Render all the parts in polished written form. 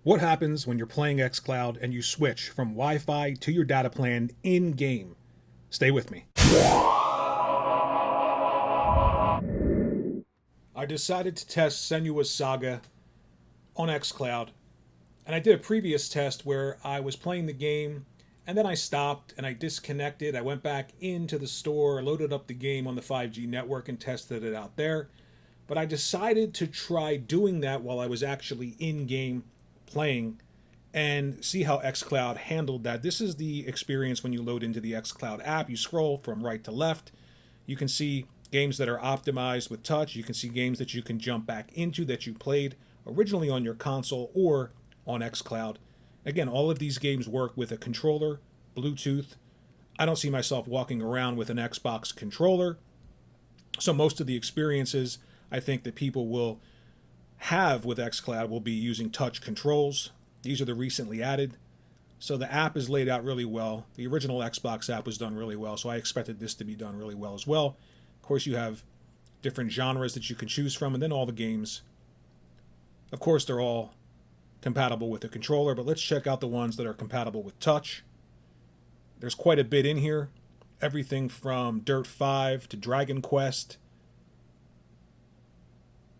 What happens when you're playing Xcloud and you switch from Wi-Fi to your data plan in-game? Stay with me. I decided to test Senua's Saga on Xcloud, and I did a previous test where I was playing the game and then I stopped and I disconnected. I went back into the store, loaded up the game on the 5G network and tested it out there. But I decided to try doing that while I was actually in-game playing and see how Xcloud handled that. This is the experience when you load into the Xcloud app. You scroll from right to left. You can see games that are optimized with touch. You can see games that you can jump back into that you played originally on your console or on Xcloud. Again, all of these games work with a controller, Bluetooth. I don't see myself walking around with an Xbox controller. So most of the experiences I think that people will have with Xcloud will be using touch controls. These are the recently added. So the app is laid out really well. The original Xbox app was done really well, so I expected this to be done really well as well. Of course, you have different genres that you can choose from, and then all the games. Of course, they're all compatible with a controller, but let's check out the ones that are compatible with touch. There's quite a bit in here. Everything from Dirt 5 to Dragon Quest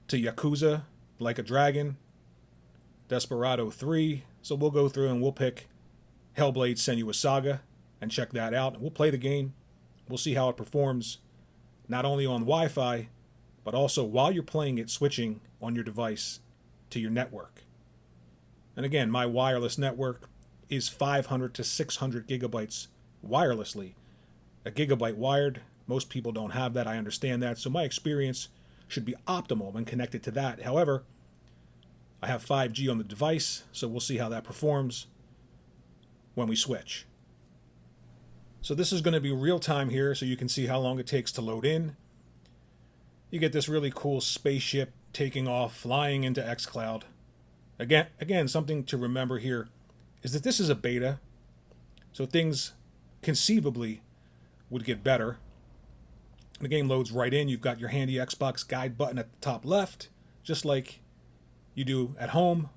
to Yakuza, Like a Dragon, Desperado 3. So we'll go through and we'll pick Hellblade Senua's Saga and check that out. And we'll play the game. We'll see how it performs, not only on Wi-Fi, but also while you're playing it, switching on your device to your network. And again, my wireless network is 500 to 600 gigabytes wirelessly. A gigabyte wired, most people don't have that. I understand that. So my experience should be optimal when connected to that. However, I have 5G on the device, so we'll see how that performs when we switch. So this is going to be real time here, so you can see how long it takes to load in. You get this really cool spaceship taking off, flying into Xcloud. Again, something to remember here is that this is a beta, so things conceivably would get better. The game loads right in. You've got your handy Xbox guide button at the top left, just like you do at home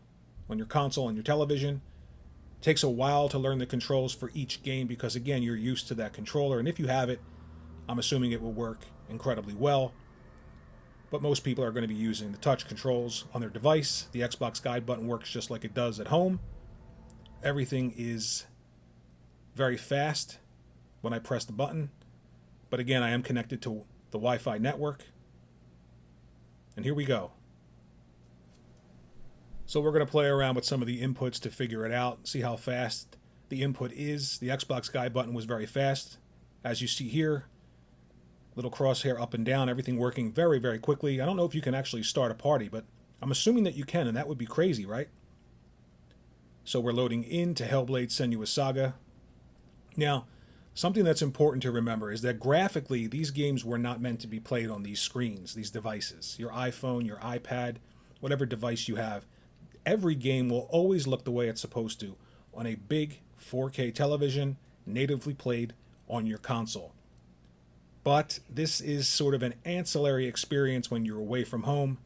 on your console and your television. It takes a while to learn the controls for each game because, again, you're used to that controller. And if you have it, I'm assuming it will work incredibly well. But most people are going to be using the touch controls on their device. The Xbox guide button works just like it does at home. Everything is very fast when I press the button. But again, I am connected to the Wi-Fi network. And here we go. So we're going to play around with some of the inputs to figure it out, see how fast the input is. The Xbox guide button was very fast. As you see here, little crosshair up and down, everything working very, very quickly. I don't know if you can actually start a party, but I'm assuming that you can, and that would be crazy, right? So we're loading into Hellblade Senua's Saga. Now, something that's important to remember is that graphically, these games were not meant to be played on these screens, these devices. Your iPhone, your iPad, whatever device you have, every game will always look the way it's supposed to on a big 4K television, natively played on your console. But this is sort of an ancillary experience when you're away from home.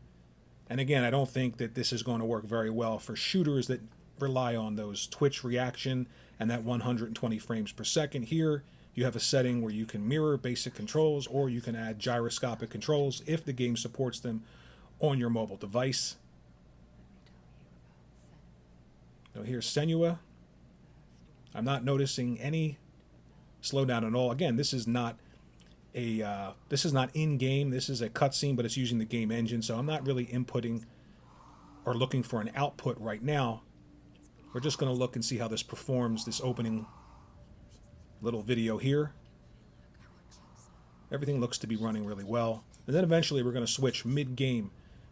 And again, I don't think that this is going to work very well for shooters that rely on those twitch reaction and that 120 frames per second. Here, you have a setting where you can mirror basic controls or you can add gyroscopic controls if the game supports them on your mobile device. Now here's Senua. I'm not noticing any slowdown at all. Again, this is not in-game. This is a cutscene, but it's using the game engine, so I'm not really inputting or looking for an output right now. We're just going to look and see how this performs, this opening little video here. Everything looks to be running really well. And then eventually we're going to switch mid-game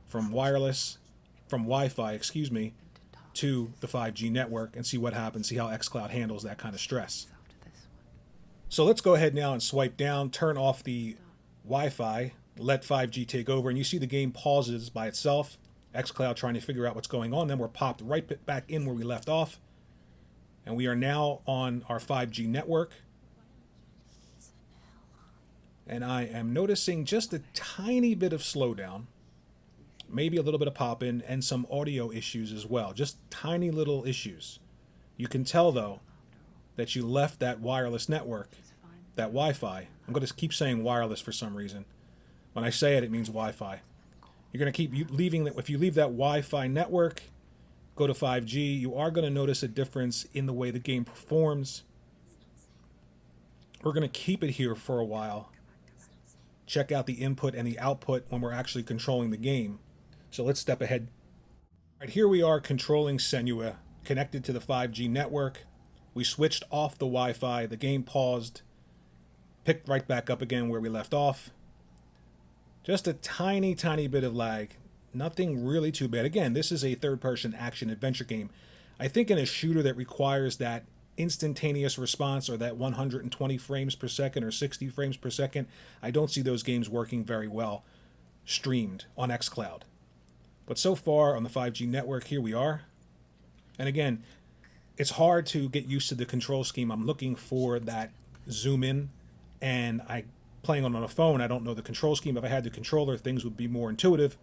from Wi-Fi, to the 5G network and see what happens, see how Xcloud handles that kind of stress. So let's go ahead now and swipe down, turn off the Wi-Fi, let 5G take over, and you see the game pauses by itself. Xcloud trying to figure out what's going on. Then we're popped right back in where we left off. And we are now on our 5G network. And I am noticing just a tiny bit of slowdown. maybe a little bit of pop-in, and some audio issues as well. Just tiny little issues. You can tell, though, that you left that wireless network, that Wi-Fi. I'm going to keep saying wireless for some reason. When I say it, it means Wi-Fi. You're going to keep leaving that. If you leave that Wi-Fi network, go to 5G, you are going to notice a difference in the way the game performs. We're going to keep it here for a while. Check out the input and the output when we're actually controlling the game. So let's step ahead. All right, here we are controlling Senua, connected to the 5G network. We switched off the Wi-Fi, the game paused, picked right back up again where we left off. Just a tiny, tiny bit of lag. Nothing really too bad. Again, this is a third-person action-adventure game. I think in a shooter that requires that instantaneous response or that 120 frames per second or 60 frames per second, I don't see those games working very well streamed on Xcloud. But so far on the 5G network, here we are. And again, it's hard to get used to the control scheme. I'm looking for that zoom in, and playing on a phone, I don't know the control scheme. If I had the controller, things would be more intuitive.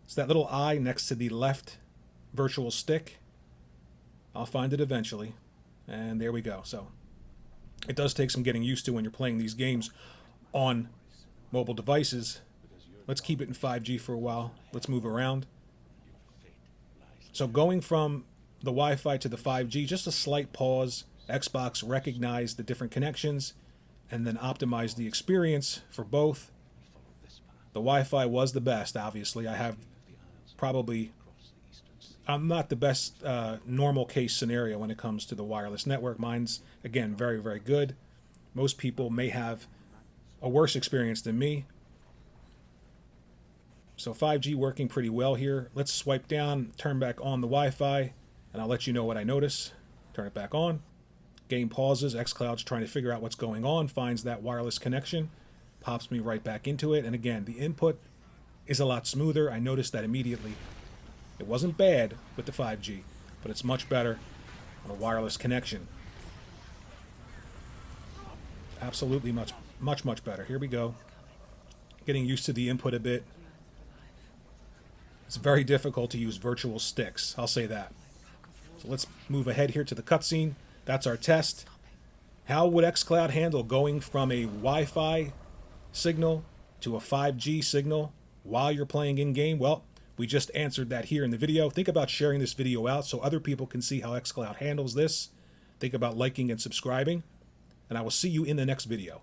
It's that little eye next to the left virtual stick. I'll find it eventually. And there we go. So it does take some getting used to when you're playing these games on mobile devices. Let's keep it in 5G for a while. Let's move around. So going from the Wi-Fi to the 5G, just a slight pause. Xbox recognized the different connections and then optimized the experience for both. The Wi-Fi was the best, obviously. I'm not the best normal case scenario when it comes to the wireless network. Mine's, again, very, very good. Most people may have a worse experience than me. So 5G working pretty well here. Let's swipe down, turn back on the Wi-Fi, and I'll let you know what I notice. Turn it back on. Game pauses. Xcloud's trying to figure out what's going on, finds that wireless connection, pops me right back into it. And again, the input is a lot smoother. I noticed that immediately. It wasn't bad with the 5G, but it's much better on a wireless connection. Absolutely much, much, much better. Here we go. Getting used to the input a bit. It's very difficult to use virtual sticks, I'll say that. So let's move ahead here to the cutscene. That's our test. How would Xcloud handle going from a Wi-Fi signal to a 5G signal while you're playing in-game? Well, we just answered that here in the video. Think about sharing this video out so other people can see how Xcloud handles this. Think about liking and subscribing, and I will see you in the next video.